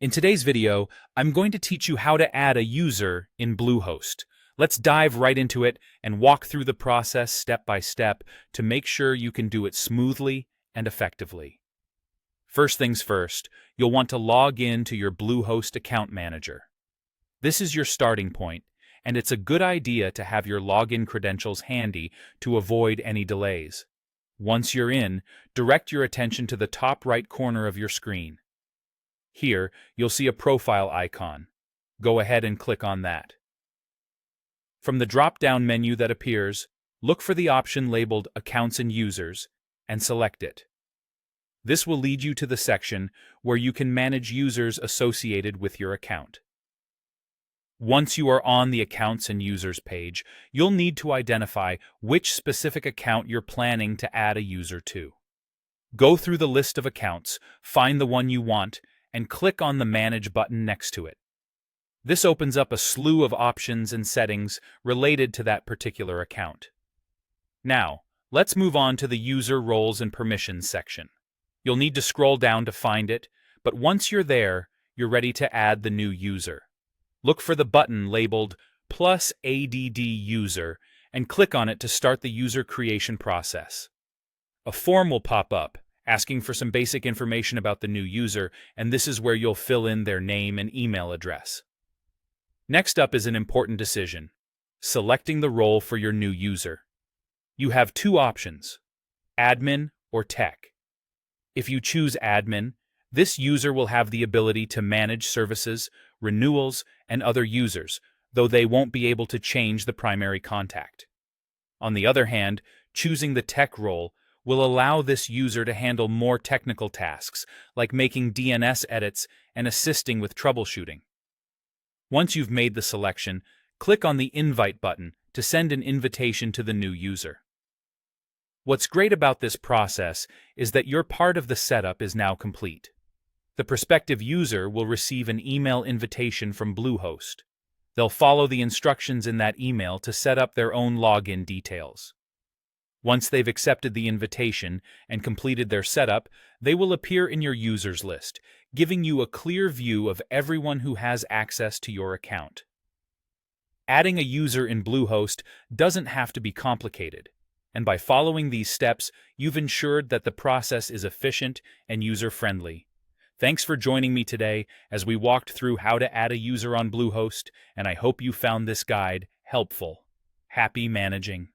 In today's video, I'm going to teach you how to add a user in Bluehost. Let's dive right into it and walk through the process step by step to make sure you can do it smoothly and effectively. First things first, you'll want to log in to your Bluehost account manager. This is your starting point, and it's a good idea to have your login credentials handy to avoid any delays. Once you're in, direct your attention to the top right corner of your screen. Here, you'll see a profile icon. Go ahead and click on that. From the drop-down menu that appears, look for the option labeled Accounts and Users and select it. This will lead you to the section where you can manage users associated with your account. Once you are on the Accounts and Users page, you'll need to identify which specific account you're planning to add a user to. Go through the list of accounts, find the one you want, and click on the Manage button next to it. This opens up a slew of options and settings related to that particular account. Now, let's move on to the User Roles and Permissions section. You'll need to scroll down to find it, but once you're there, you're ready to add the new user. Look for the button labeled Plus ADD User and click on it to start the user creation process. A form will pop up, asking for some basic information about the new user, and this is where you'll fill in their name and email address. Next up is an important decision: selecting the role for your new user. You have two options: admin or tech. If you choose admin, this user will have the ability to manage services, renewals, and other users, though they won't be able to change the primary contact. On the other hand, choosing the tech role will allow this user to handle more technical tasks, like making DNS edits and assisting with troubleshooting. Once you've made the selection, click on the Invite button to send an invitation to the new user. What's great about this process is that your part of the setup is now complete. The prospective user will receive an email invitation from Bluehost. They'll follow the instructions in that email to set up their own login details. Once they've accepted the invitation and completed their setup, they will appear in your users list, giving you a clear view of everyone who has access to your account. Adding a user in Bluehost doesn't have to be complicated, and by following these steps, you've ensured that the process is efficient and user-friendly. Thanks for joining me today as we walked through how to add a user on Bluehost, and I hope you found this guide helpful. Happy managing!